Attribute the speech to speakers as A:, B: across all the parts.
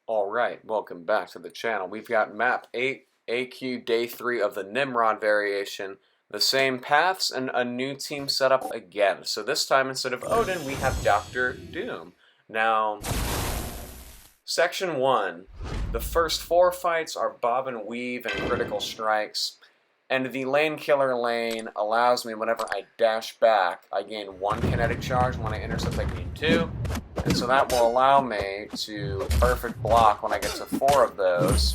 A: Alright, welcome back to the channel. We've got map 8, AQ day 3 of the Nimrod variation, the same paths, and a new team setup again. So this time, instead of Odin, we have Dr. Doom. Now, Section 1, the first 4 fights are bob and weave and critical strikes, and the lane killer lane allows me, whenever I dash back, I gain 1 kinetic charge. When I intercept, I gain 2. And so that will allow me to perfect block when I get to 4 of those.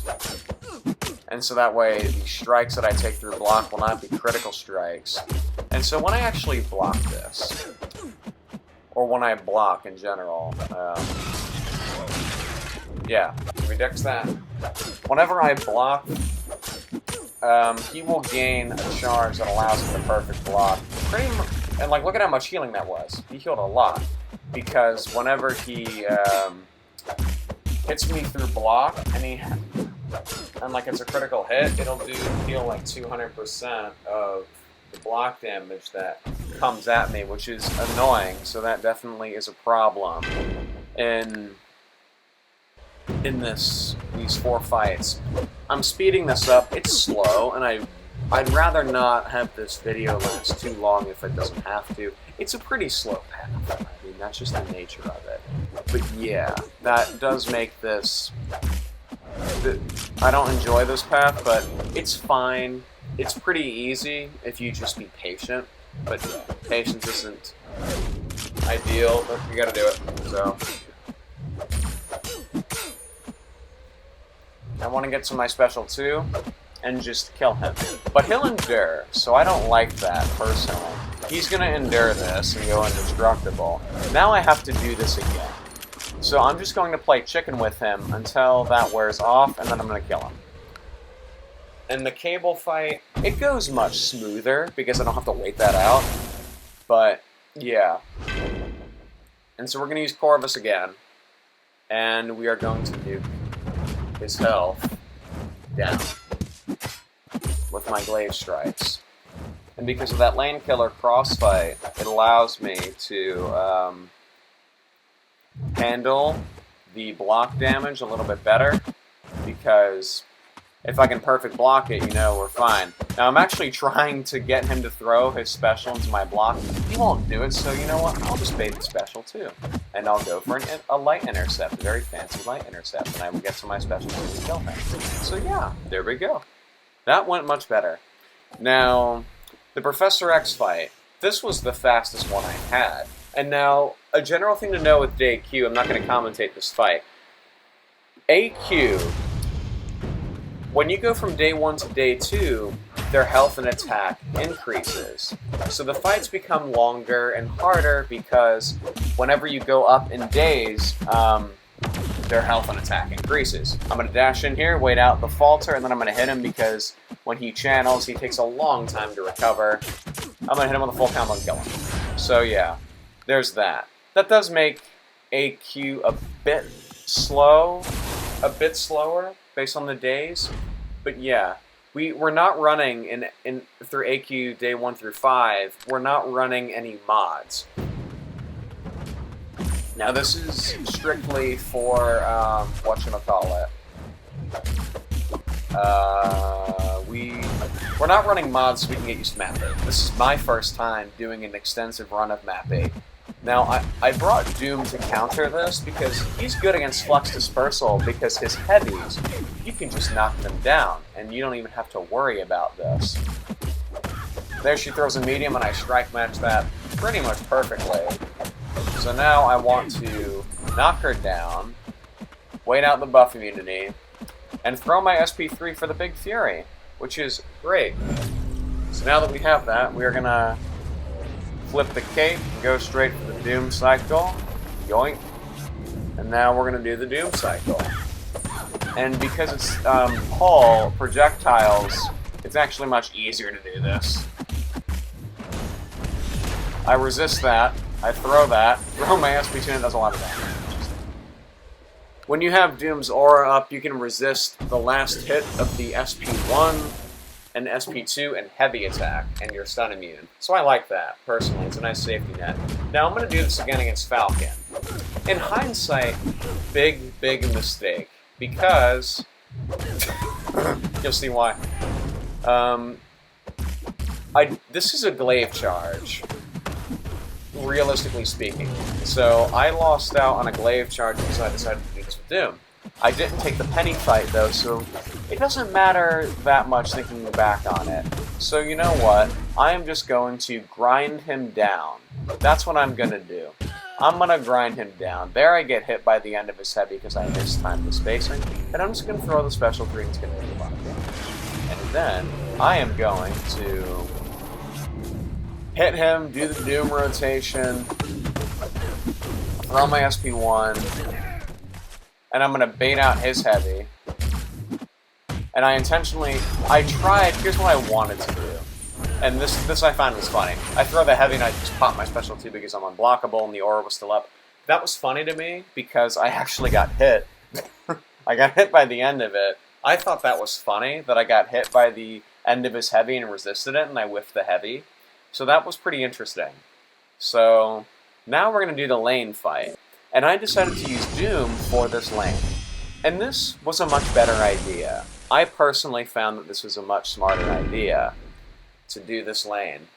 A: And so that way the strikes that I take through block will not be critical strikes. And so when I actually block this, or when I block in general, yeah, we dex that. Whenever I block, he will gain a charge that allows him to perfect block. And like, look at how much healing that was. He healed a lot. Because whenever he hits me through block, and like it's a critical hit, it'll heal like 200% of the block damage that comes at me, which is annoying. So that definitely is a problem in these 4 fights. I'm speeding this up. It's slow, and I'd rather not have this video last too long if it doesn't have to. It's a pretty slow path. I mean, that's just the nature of it. But yeah, that does make this... I don't enjoy this path, but it's fine. It's pretty easy if you just be patient. But yeah, patience isn't ideal, but you gotta do it. So I want to get to my special 2 and just kill him. But he'll endure, so I don't like that personally. He's going to endure this and go indestructible. Now I have to do this again. So I'm just going to play chicken with him until that wears off, and then I'm going to kill him. And the cable fight, it goes much smoother because I don't have to wait that out. But, yeah. And so we're going to use Corvus again. And we are going to nuke his health down with my glaive strikes. And because of that lane killer crossfight, it allows me to handle the block damage a little bit better, because if I can perfect block it, you know, we're fine. Now I'm actually trying to get him to throw his special into my block. He won't do it, so you know what, I'll just bait the special too. And I'll go for a light intercept, a very fancy light intercept, and I will get to my special to kill him. So yeah, there we go. That went much better. Now, the Professor X fight, this was the fastest one I had. And now, a general thing to know with DQ, I'm not going to commentate this fight. AQ, when you go from day 1 to day 2, their health and attack increases. So the fights become longer and harder because whenever you go up in days, their health and attack increases. I'm going to dash in here, wait out the falter, and then I'm going to hit him because when he channels, he takes a long time to recover. I'm going to hit him with a full combo and kill him. So yeah, there's that. That does make AQ a bit slower based on the days. But yeah, we're not running through AQ day 1 through 5, we're not running any mods. Now this is strictly for, whatchamacallit. We're not running mods so we can get used to map 8. This is my first time doing an extensive run of map 8. Now, I brought Doom to counter this because he's good against Flux Dispersal, because his heavies, you can just knock them down, and you don't even have to worry about this. There she throws a medium, and I strike match that pretty much perfectly. So now I want to knock her down, wait out the buff immunity, and throw my SP3 for the Big Fury, which is great. So now that we have that, we are going to flip the cape and go straight for the Doom cycle. Yoink. And now we're going to do the Doom cycle. And because it's hull projectiles, it's actually much easier to do this. I resist that. I throw that, throw my SP2, and it does a lot of damage. When you have Doom's aura up, you can resist the last hit of the SP1 and SP2 and heavy attack, and you're stun immune. So I like that, personally. It's a nice safety net. Now I'm going to do this again against Falcon. In hindsight, big mistake. because you'll see why. This is a glaive charge, realistically speaking. So I lost out on a glaive charge because I decided to do this with Doom. I didn't take the penny fight though, so it doesn't matter that much thinking back on it. So you know what? I am just going to grind him down. That's what I'm gonna do. I'm gonna grind him down. There I get hit by the end of his heavy because I mistimed the spacing, and I'm just gonna throw the special 3 and it's gonna do a lot of damage. And then I am going to hit him, do the Doom rotation, throw my SP1, and I'm going to bait out his heavy. And I tried, here's what I wanted to do. And this I found was funny. I throw the heavy and I just pop my special 2 because I'm unblockable and the aura was still up. That was funny to me because I actually got hit. I got hit by the end of it. I thought that was funny, that I got hit by the end of his heavy and resisted it and I whiffed the heavy. So that was pretty interesting. So now we're going to do the lane fight. And I decided to use Doom for this lane. And this was a much better idea. I personally found that this was a much smarter idea to do this lane.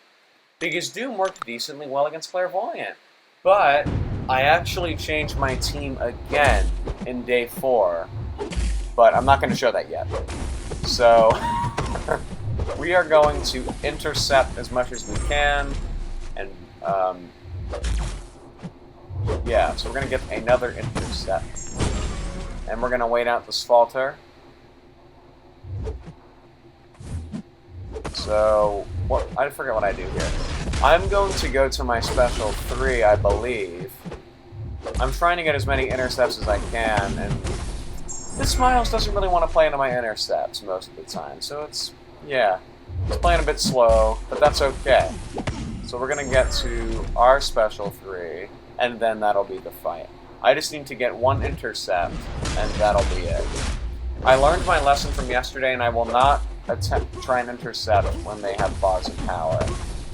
A: Because Doom worked decently well against Clairvoyant. But I actually changed my team again in day 4. But I'm not going to show that yet. So we are going to intercept as much as we can. And yeah, so we're going to get another intercept. And we're going to wait out the Sphalter. So, I forget what I do here. I'm going to go to my special 3, I believe. I'm trying to get as many intercepts as I can, and this Miles doesn't really want to play into my intercepts most of the time, so it's playing a bit slow, but that's okay. So we're going to get to our special 3, and then that'll be the fight. I just need to get 1 intercept, and that'll be it. I learned my lesson from yesterday, and I will not try and intercept when they have bars of power.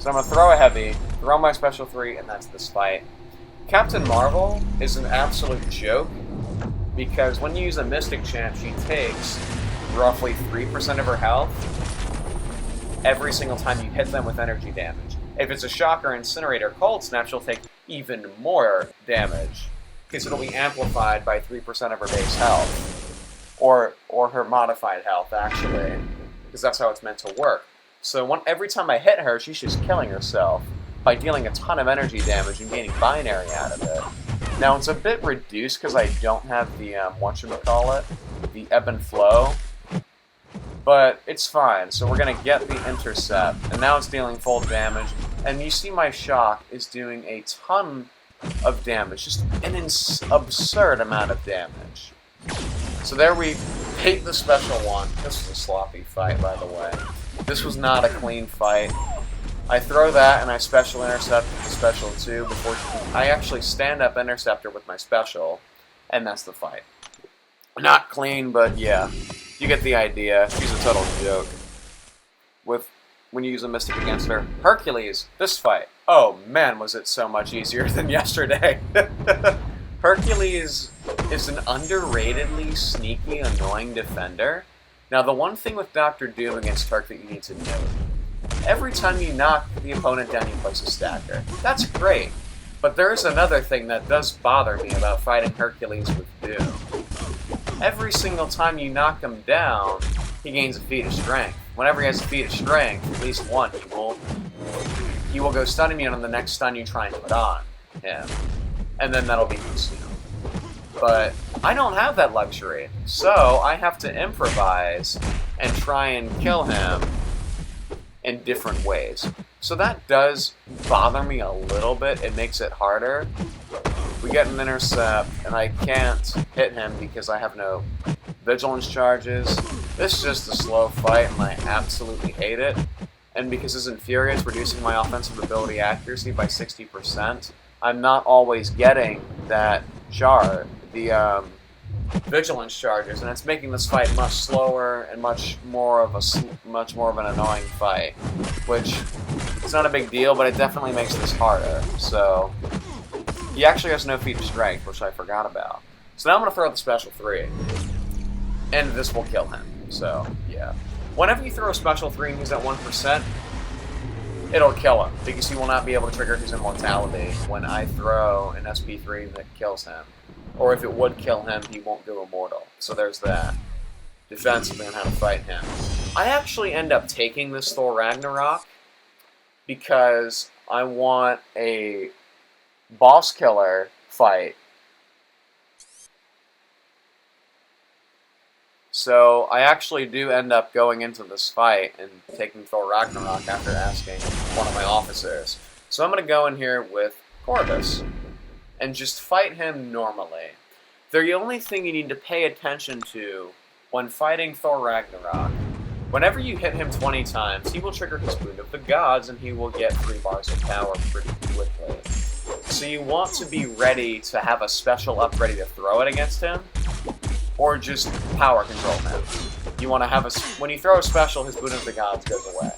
A: So I'm going to throw a heavy, throw my special 3, and that's this fight. Captain Marvel is an absolute joke, because when you use a Mystic Champ, she takes roughly 3% of her health every single time you hit them with energy damage. If it's a Shocker, Incinerator, Cold Snap, she'll take even more damage, because it'll be amplified by 3% of her base health. Or her modified health, actually, because that's how it's meant to work. So every time I hit her, she's just killing herself by dealing a ton of energy damage and gaining binary out of it. Now, it's a bit reduced because I don't have the, the ebb and flow, but it's fine. So we're going to get the intercept, and now it's dealing full damage, and you see my shock is doing a ton of damage, just an absurd amount of damage. So there we hate the special 1. This was a sloppy fight, by the way. This was not a clean fight. I throw that and I special intercept with the special 2 before I actually stand up interceptor with my special, and that's the fight. Not clean, but yeah, you get the idea. She's a total joke. When you use a Mystic against her. Hercules, this fight. Oh man, was it so much easier than yesterday. Hercules is an underratedly sneaky, annoying defender. Now, the one thing with Dr. Doom against Herc that you need to note, every time you knock the opponent down, you place a stacker. That's great, but there's another thing that does bother me about fighting Hercules with Doom. Every single time you knock him down, he gains a feat of strength. Whenever he has a feat of strength, at least one, he will go stun immune on the next stun you try and put on him. And then that'll be consumed. But I don't have that luxury, so I have to improvise and try and kill him in different ways. So that does bother me a little bit. It makes it harder. We get an intercept, and I can't hit him because I have no vigilance charges. This is just a slow fight, and I absolutely hate it. And because his Infuriate is reducing my offensive ability accuracy by 60%, I'm not always getting that the vigilance charges, and it's making this fight much slower and much more of an annoying fight, which it's not a big deal, but it definitely makes this harder. So he actually has no feat of strength, which I forgot about. So now I'm going to throw the special 3. and this will kill him. So, yeah. Whenever you throw a special 3 and he's at 1%, it'll kill him, because he will not be able to trigger his immortality when I throw an SP3 that kills him. Or if it would kill him, he won't go immortal. So there's that. Defensively on how to fight him. I actually end up taking this Thor Ragnarok because I want a boss killer fight. So I actually do end up going into this fight and taking Thor Ragnarok after asking one of my officers. So I'm going to go in here with Corvus and just fight him normally. The only thing you need to pay attention to when fighting Thor Ragnarok, whenever you hit him 20 times, he will trigger his Boon of the Gods and he will get 3 bars of power pretty quickly. So you want to be ready to have a special up ready to throw it against him, or just power control him. You want to have when you throw a special, his Boon of the Gods goes away.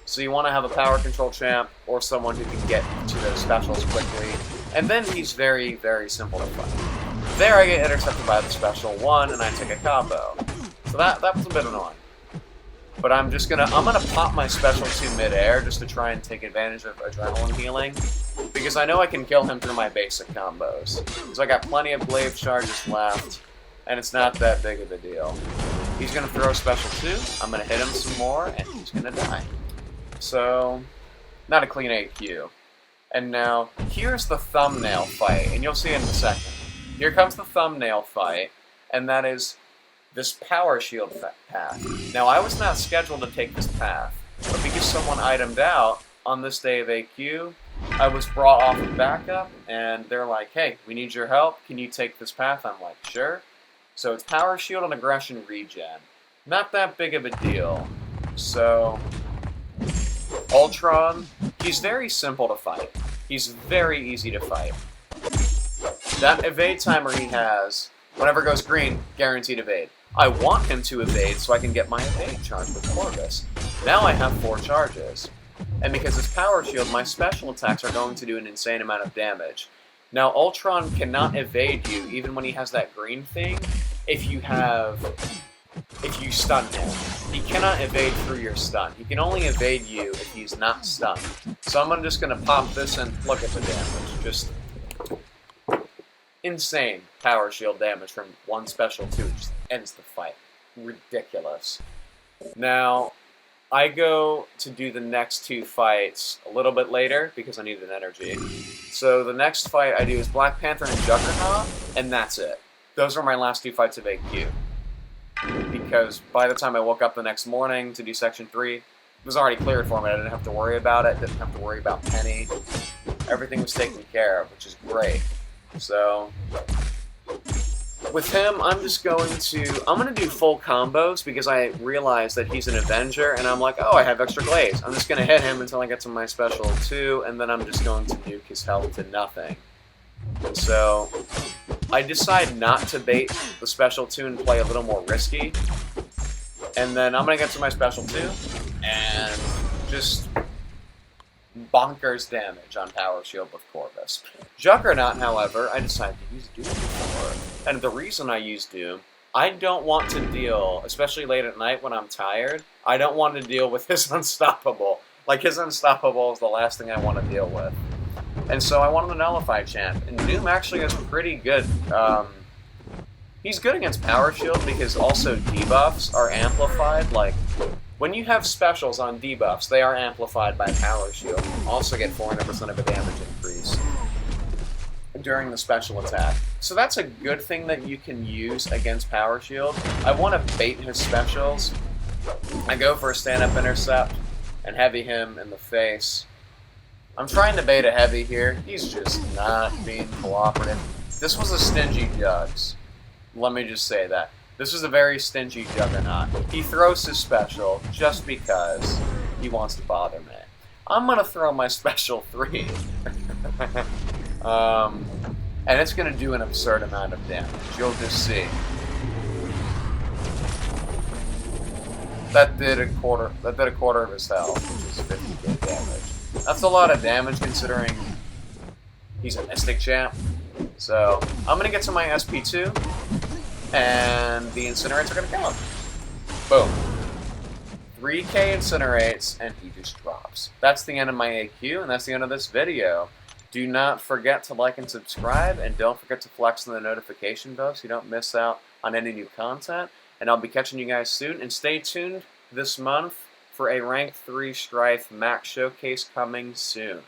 A: So you want to have a power control champ, or someone who can get to those specials quickly, and then he's very, very simple to fight. There I get intercepted by the special 1, and I take a combo. So that was a bit annoying. But I'm gonna pop my special 2 mid-air just to try and take advantage of adrenaline healing, because I know I can kill him through my basic combos. So I got plenty of blade charges left, and it's not that big of a deal. He's gonna throw special 2, I'm gonna hit him some more, and he's gonna die. So, not a clean AQ. And now, here's the thumbnail fight, and you'll see in a second. Here comes the thumbnail fight, and that is this power shield path. Now, I was not scheduled to take this path, but because someone itemed out on this day of AQ, I was brought off of backup, and they're like, hey, we need your help, can you take this path? I'm like, sure. So it's power shield and aggression regen. Not that big of a deal. So, Ultron, he's very simple to fight. He's very easy to fight. That evade timer he has, whenever it goes green, guaranteed evade. I want him to evade so I can get my evade charge with Corvus. Now I have 4 charges. And because it's power shield, my special attacks are going to do an insane amount of damage. Now Ultron cannot evade you even when he has that green thing if you stun him. He cannot evade through your stun. He can only evade you if he's not stunned. So I'm just going to pop this and look at the damage. Just insane power shield damage from 1 special 2. It just ends the fight. Ridiculous. Now, I go to do the next 2 fights a little bit later because I need an energy. So the next fight I do is Black Panther and Juggernaut, and that's it. Those are my last 2 fights of AQ. Because by the time I woke up the next morning to do Section 3, it was already cleared for me. I didn't have to worry about it, didn't have to worry about Penny. Everything was taken care of, which is great. So, with him, I'm gonna do full combos because I realize that he's an Avenger, and I'm like, oh, I have extra glaze. I'm just gonna hit him until I get to my special 2, and then I'm just going to nuke his health to nothing. And so, I decide not to bait the special 2 and play a little more risky, and then I'm gonna get to my special 2, and just bonkers damage on Power Shield with Corvus. Juggernaut, however, I decided to use Doom for. And the reason I use Doom, I don't want to deal, especially late at night when I'm tired, I don't want to deal with his Unstoppable. Like, his Unstoppable is the last thing I want to deal with. And so I wanted a Nullify champ, and Doom actually is pretty good. He's good against Power Shield because also debuffs are amplified. Like, when you have specials on debuffs, they are amplified by Power Shield. You also get 400% of a damage increase during the special attack. So that's a good thing that you can use against Power Shield. I want to bait his specials. I go for a stand-up intercept and heavy him in the face. I'm trying to bait a heavy here. He's just not being cooperative. This was a stingy Jugs. Let me just say that. This is a very stingy Juggernaut. He throws his special just because he wants to bother me. I'm gonna throw my special 3. And it's gonna do an absurd amount of damage. You'll just see. That did a quarter of his health, which is 50k damage. That's a lot of damage considering he's a Mystic champ. So I'm gonna get to my SP2. and the incinerates are going to kill him. Boom. 3k incinerates, and he just drops. That's the end of my AQ, and that's the end of this video. Do not forget to like and subscribe, and don't forget to flex on the notification bell so you don't miss out on any new content. And I'll be catching you guys soon, and stay tuned this month for a Rank 3 Strife Max Showcase coming soon.